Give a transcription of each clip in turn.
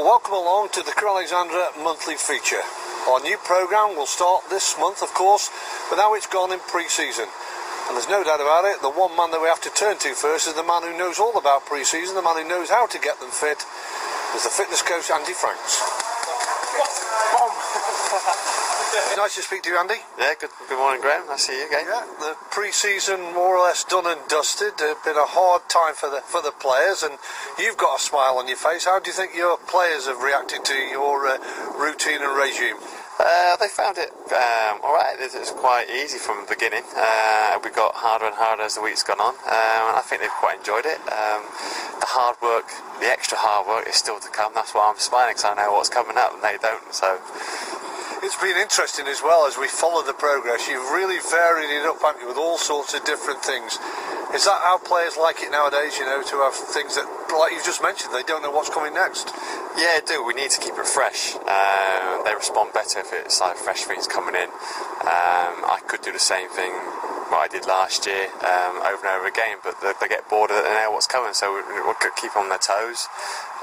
Well, welcome along to the Crewe Alexandra monthly feature. Our new programme will start this month, of course, but now it's gone in pre-season. And there's no doubt about it, the one man that we have to turn to first is the man who knows all about pre-season, the man who knows how to get them fit, is the fitness coach Andy Franks. Nice to speak to you, Andy. Yeah, good morning, Graham. Nice to see you again. Yeah, the pre-season more or less done and dusted. It's been a hard time for the players, and you've got a smile on your face. How do you think your players have reacted to your routine and regime? They found it alright. It was quite easy from the beginning. We got harder and harder as the week's gone on, and I think they've quite enjoyed it. The hard work, the extra hard work is still to come. That's why I'm smiling, because I know what's coming up and they don't. So it's been interesting as well as we follow the progress. You've really varied it up, haven't you, with all sorts of different things. Is that how players like it nowadays, you know, to have things that, like you've just mentioned, they don't know what's coming next? Yeah, I do. We need to keep it fresh. They respond better if it's like fresh things coming in. I could do the same thing what I did last year over and over again, but they get bored of it and they know what's coming, so we'll keep on their toes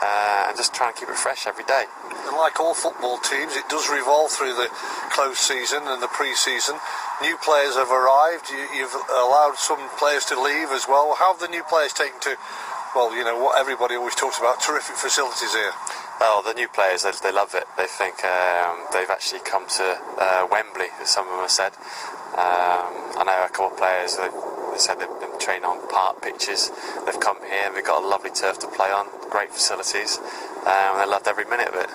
and just try and keep it fresh every day. And like all football teams, it does revolve through the close season and the pre-season. New players have arrived. You've allowed some players to leave as well. How have the new players taken to, well, you know, what everybody always talks about, terrific facilities here? Well, the new players, they love it. They think they've actually come to Wembley, as some of them have said. I know a couple of players, they said they've been training on park pitches. They've come here, we've got a lovely turf to play on, great facilities, and they loved every minute of it.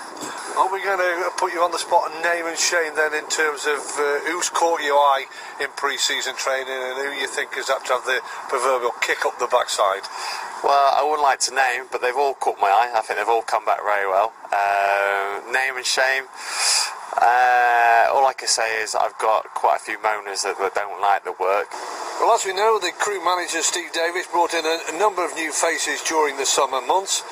Are we going to put you on the spot and name and shame then in terms of who's caught your eye in pre-season training and who you think is apt to have the proverbial kick up the backside? Well, I wouldn't like to name, but they've all caught my eye. I think they've all come back very well. Name and shame, all I can say is I've got quite a few moaners that don't like the work. Well, as we know, the Crewe manager Steve Davis brought in a number of new faces during the summer months.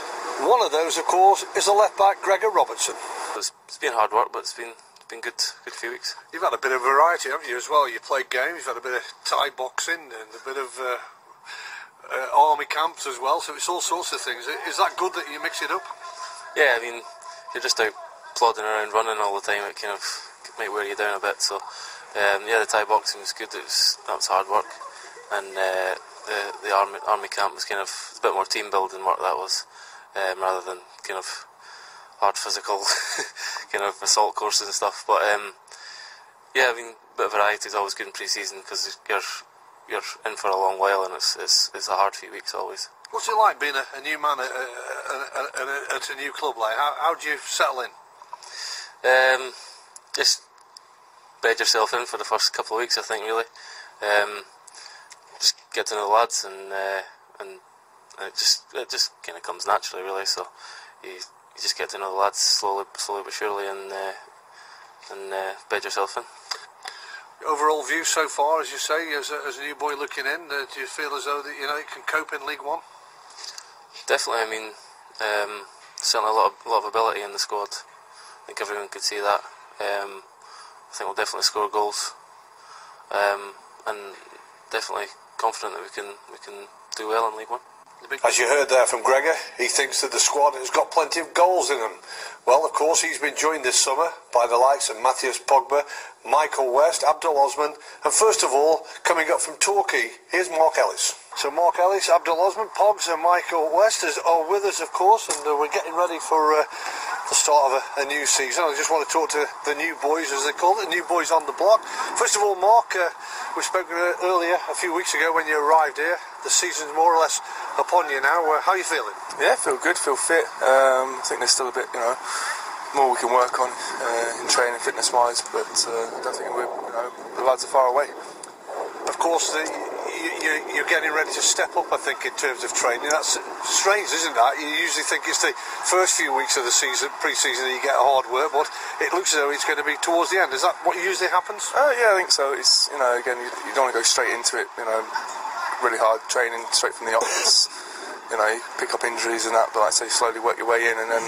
One of those, of course, is the left-back Grego Robertson. It's been hard work, but it's been good few weeks. You've had a bit of variety, haven't you, as well? You played games, you've had a bit of Thai boxing and a bit of army camps as well, so it's all sorts of things. Is that good that you mix it up? Yeah, I mean, you're just out plodding around running all the time. It kind of might wear you down a bit, so yeah, the Thai boxing was good. That was hard work, and the army camp was kind of a bit more team building work, that was, rather than kind of hard physical kind of assault courses and stuff. But yeah, I mean, a bit of variety is always good in pre-season because you're in for a long while, and it's a hard few weeks always. What's it like being a new man at a new club? Like, how do you settle in? Just bed yourself in for the first couple of weeks, I think, really. Just get to know the lads, and it just kind of comes naturally, really. So you just get to know the lads slowly but surely, and bed yourself in. Overall view so far, as you say, as a new boy looking in, do you feel as though that you can cope in League One? Definitely. I mean, certainly a lot of ability in the squad. I think everyone could see that. I think we'll definitely score goals, and definitely confident that we can do well in League One. As you heard there from Gregor, he thinks that the squad has got plenty of goals in them. Well, of course, he's been joined this summer by the likes of Mathius Pogba, Michael West, Abdul Osman, and first of all, coming up from Torquay, here's Mark Ellis. So Mark Ellis, Abdul Osman, Pogs and Michael West are with us, of course, and we're getting ready for the start of a new season. I just want to talk to the new boys, as they call it, the new boys on the block. First of all, Mark, we spoke earlier, a few weeks ago when you arrived here. The season's more or less upon you now. How are you feeling? Yeah, feel good, feel fit. I think there's still a bit, more we can work on in training, fitness-wise, but I don't think the lads are far away. Of course, you're getting ready to step up, I think, in terms of training. That's strange, isn't that? You usually think it's the first few weeks of the season, pre-season, that you get hard work, but it looks as though it's going to be towards the end. Is that what usually happens? Yeah, I think so. It's, again, you don't want to go straight into it, really hard training straight from the office. You pick up injuries and that, but like I say, slowly work your way in, and then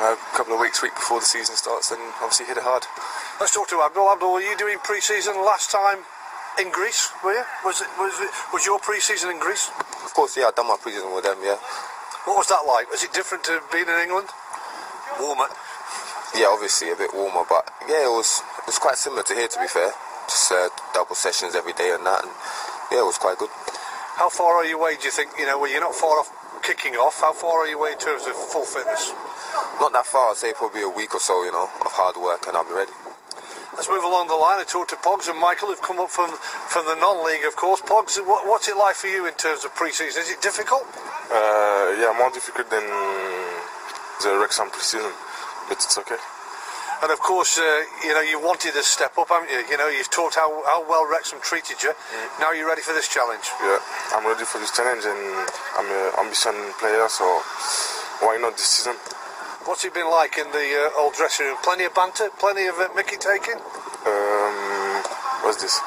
a couple of week before the season starts, then obviously hit it hard. Let's talk to Abdul. Abdul, were you doing pre-season last time in Greece, were you? Was your pre-season in Greece? Of course, yeah, I've done my pre-season with them, yeah. What was that like? Was it different to being in England? Warmer. Yeah, obviously a bit warmer, but yeah, it was quite similar to here, to be fair. Just double sessions every day and that, and yeah, it was quite good. How far are you away, do you think? You know, well, you're not far off kicking off. How far are you away in terms of full fitness? Not that far, I'd say probably a week or so, you know, of hard work, and I'll be ready. Let's move along the line and talk to Pogs and Michael, who've come up from the non-league, of course. Pogs, what's it like for you in terms of pre-season? Is it difficult? Yeah, more difficult than the Wrexham pre-season, but it's okay. And of course, you know, you wanted to step up, haven't you? You know, you've talked how well Wrexham treated you. Now you're ready for this challenge. Yeah, I'm ready for this challenge, and I'm an ambitious player, so why not this season? What's it been like in the old dressing room? Plenty of banter? Plenty of Mickey taking? What's this?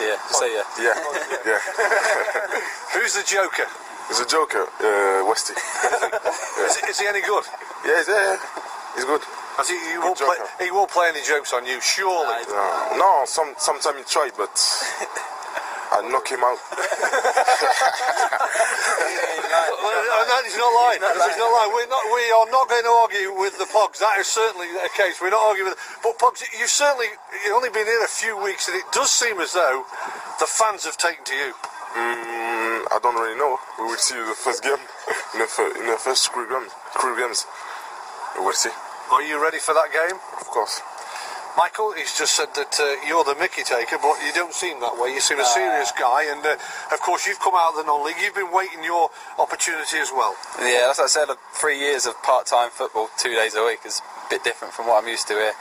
Yeah, say yeah. Yeah. Who's the joker? He's a joker, Westy. Is he any good? Yeah, he's good. He won't play any jokes on you, surely. No, sometimes he tried, but I knock him out. That is not lying. He's not lying. We are not going to argue with the Pogs. That is certainly a case. We're not arguing with it. But Pogs, you've only been here a few weeks, and it does seem as though the fans have taken to you. I don't really know. We will see the first game in the first Crewe games. We will see. Are you ready for that game? Of course. Michael, he's just said that you're the Mickey taker, but you don't seem that way. You seem a serious guy, and of course you've come out of the non-league. You've been waiting your opportunity as well. Yeah, as I said, 3 years of part-time football, 2 days a week is a bit different from what I'm used to here.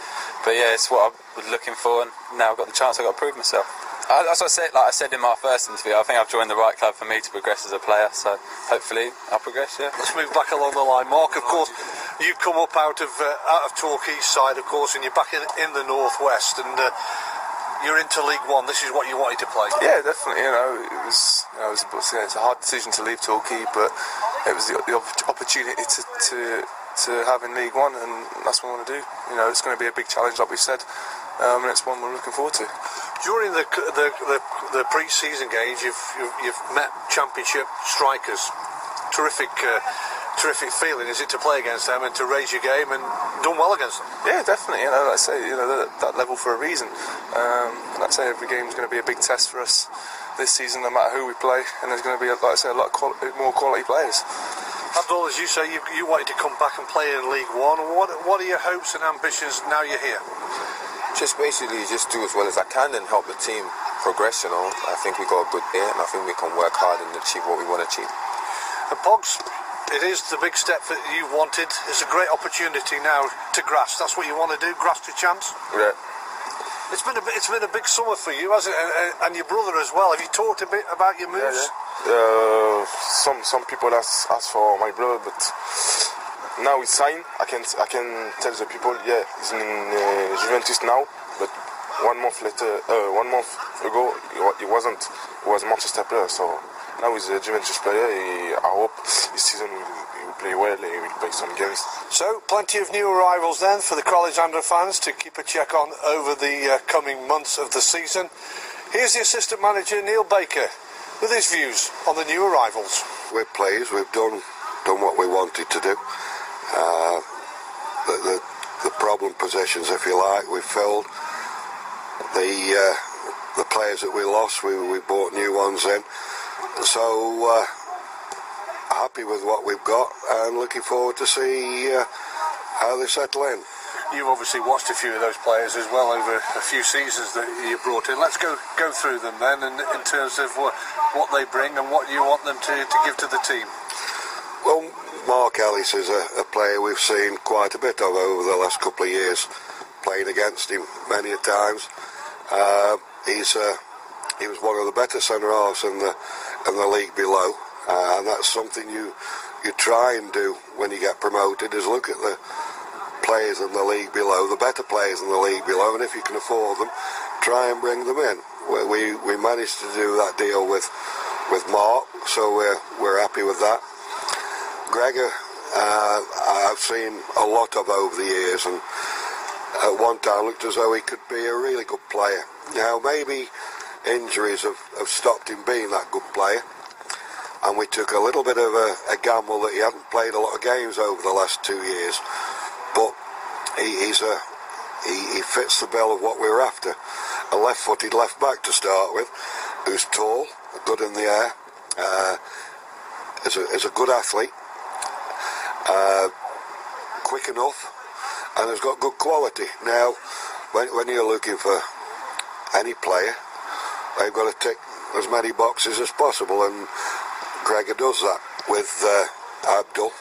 But yeah, it's what I was looking for, and now I've got the chance. I've got to prove myself. As I said, like I said in my first interview, I think I've joined the right club for me to progress as a player. So hopefully I'll progress. Yeah. Let's move back along the line, Mark. Of course, you've come up out of Torquay's side, of course, and you're back in the northwest, and you're into League One. This is what you wanted to play. Yeah, definitely. It's a hard decision to leave Torquay, but it was the opportunity to have in League One, and that's what I want to do. You know, it's going to be a big challenge, like we said, and it's one we're looking forward to. During the pre-season games, you've met Championship strikers. Terrific feeling, is it, to play against them and to raise your game and done well against them? Yeah, definitely. You know, like I say, you know, that level for a reason. Like I say, every game is going to be a big test for us this season, no matter who we play, and there's going to be, like I say, a lot more quality players. Abdul, as you say, you wanted to come back and play in League One. What are your hopes and ambitions now you're here? Just basically just do as well as I can and help the team progress, you know. I think we got a good day, and I think we can work hard and achieve what we want to achieve. And Pogs, it is the big step that you wanted. It's a great opportunity now to grasp. That's what you want to do, grasp your chance? Yeah. It's been a big summer for you, hasn't it? And your brother as well. Have you talked a bit about your moves? Yeah. Some people ask for my brother, but now he's signed. I can tell the people, yeah, he's in Juventus now. But 1 month ago, he wasn't. He was a Manchester player. So now he's a Juventus player. I hope this season he will play well. He will play some games. So plenty of new arrivals then for the Crewe Alexandra fans to keep a check on over the coming months of the season. Here's the assistant manager Neil Baker with his views on the new arrivals. We're pleased. We've done what we wanted to do. The problem positions, if you like, we filled. The players that we lost, we brought new ones in. So happy with what we've got and looking forward to see how they settle in. You've obviously watched a few of those players as well over a few seasons that you brought in. Let's go through them then, and in terms of what they bring and what you want them to give to the team. Well, Mark Ellis is a player we've seen quite a bit of over the last couple of years, playing against him many a times. He was one of the better centre-halves in the league below, and that's something you try and do when you get promoted, is look at the players in the league below, the better players in the league below, and if you can afford them, try and bring them in. We managed to do that deal with Mark, so we're happy with that. Grego, I've seen a lot of over the years, and at one time looked as though he could be a really good player. Now maybe injuries have stopped him being that good player, and we took a little bit of a gamble that he hadn't played a lot of games over the last 2 years. he fits the bill of what we were after. A left-footed left-back to start with, who's tall, good in the air, is a good athlete, quick enough, and has got good quality. Now, when you're looking for any player, they've got to tick as many boxes as possible, and Grego does that with Abdul.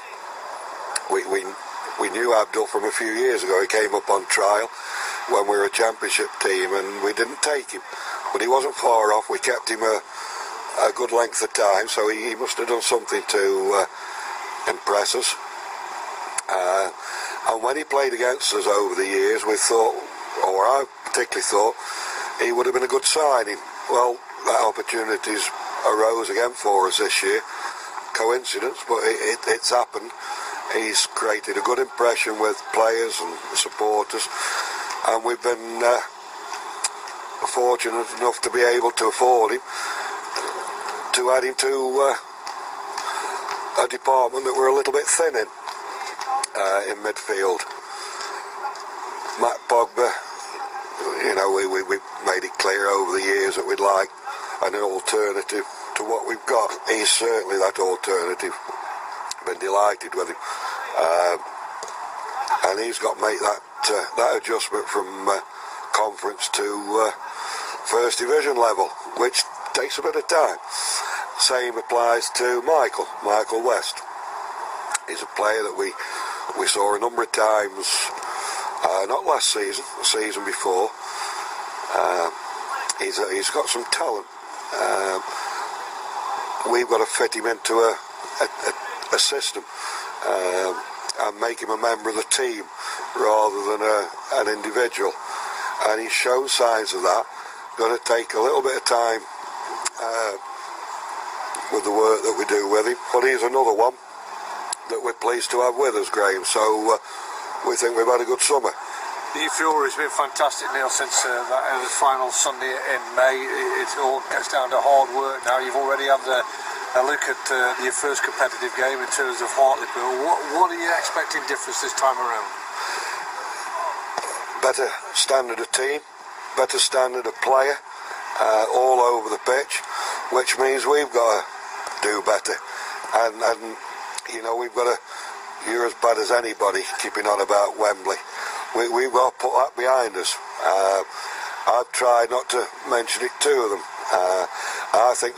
We knew Abdul from a few years ago. He came up on trial when we were a championship team, and we didn't take him, but he wasn't far off. We kept him a good length of time, so he must have done something to impress us. And when he played against us over the years, we thought, or I particularly thought, he would have been a good signing. Well, that opportunities arose again for us this year. Coincidence, but it's happened. He's created a good impression with players and supporters, and we've been fortunate enough to be able to afford him, to add him to a department that we're a little bit thin in midfield. Matt Pogba, you know, we made it clear over the years that we'd like an alternative to what we've got. He's certainly that alternative. Been delighted with him, and he's got to make that adjustment from conference to first division level, which takes a bit of time. Same applies to Michael West. He's a player that we saw a number of times, not last season, the season before. He's got some talent. We've got to fit him into a system and make him a member of the team rather than an individual, and he's shown signs of that. Going to take a little bit of time with the work that we do with him, but he's another one that we're pleased to have with us, Graham, so we think we've had a good summer. The fury has been fantastic, Neil, since that final Sunday in May. It all gets down to hard work now. You've already had a look at your first competitive game in terms of Hartlepool. What are you expecting difference this time around? Better standard of team, better standard of player, all over the pitch, which means we've got to do better. And you know, we've got to. You're as bad as anybody keeping on about Wembley. We've got to put that behind us. I've tried not to mention it to them. I think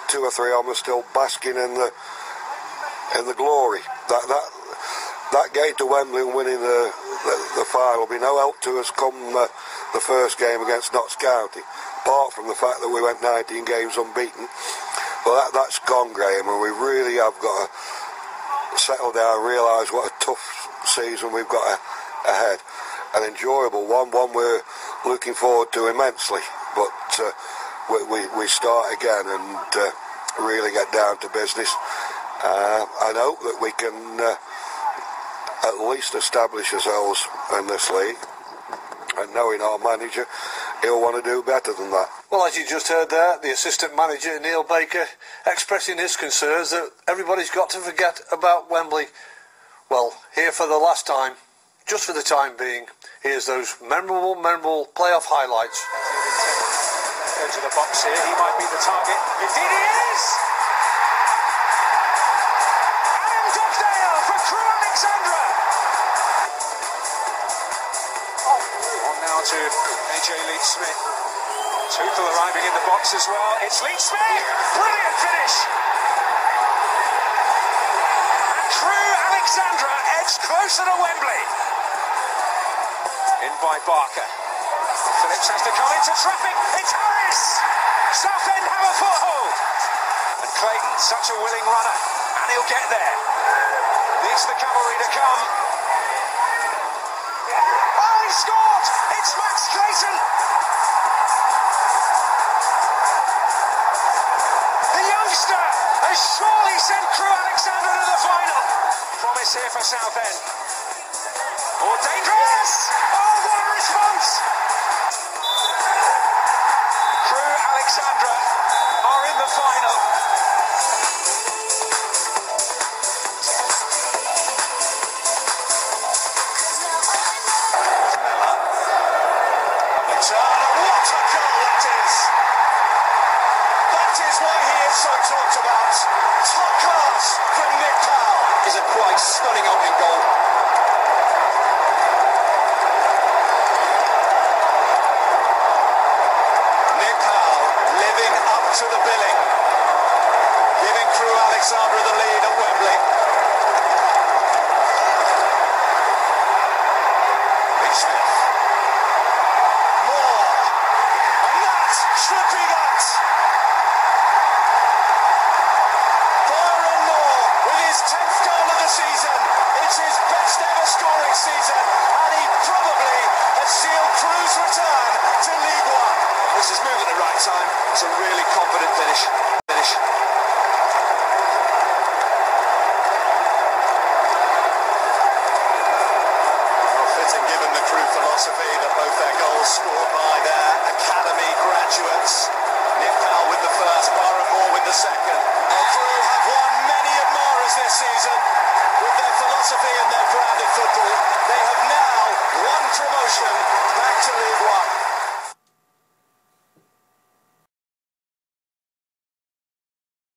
two or three of them are still basking in the glory. That getting to Wembley and winning the final will be no help to us come the first game against Notts County, apart from the fact that we went 19 games unbeaten. Well, that's gone, Graham, and we really have got to settle down and realise what a tough season we've got ahead. An enjoyable one we're looking forward to immensely, but we start again and really get down to business. I hope that we can at least establish ourselves in this league, and knowing our manager, he'll want to do better than that. Well, as you just heard there, the assistant manager, Neil Baker, expressing his concerns that everybody's got to forget about Wembley. Well, here for the last time, just for the time being, here's those memorable playoff highlights. Go to the box here, he might be the target. Indeed he is! Adam Dugdale for Crewe Alexandra! On now to AJ Leach-Smith. Tuchel arriving in the box as well. It's Leach-Smith! Brilliant finish! And Crewe Alexandra edged closer to Wembley. In by Barker. Phillips has to come into traffic. It's Harris! Southend have a foothold. And Clayton, such a willing runner. And he'll get there. Needs the cavalry to come. Oh, he scored! It's Max Clayton! The youngster has surely sent Crewe Alexandra to the final. Promise here for Southend. Oh, dangerous! Oh, what a response! Crewe Alexandra are in the final. so talked about. Top class from Nick Powell. Is a quite stunning opening goal. Nick Powell living up to the billing, giving Crewe Alexandra the lead at Wembley. Smith. More. And that should be that. Byron Moore with his 10th goal of the season. It's his best ever scoring season, and he probably has sealed Crewe's return to League One. This is moving at the right time. It's a really confident finish. Given the Crewe philosophy that both their goals scored by their academy graduates. Nick Powell with the first, Byron Moore with the second. Crewe have won many admirers this season with their philosophy and their brand of football. They have now won promotion back to League One.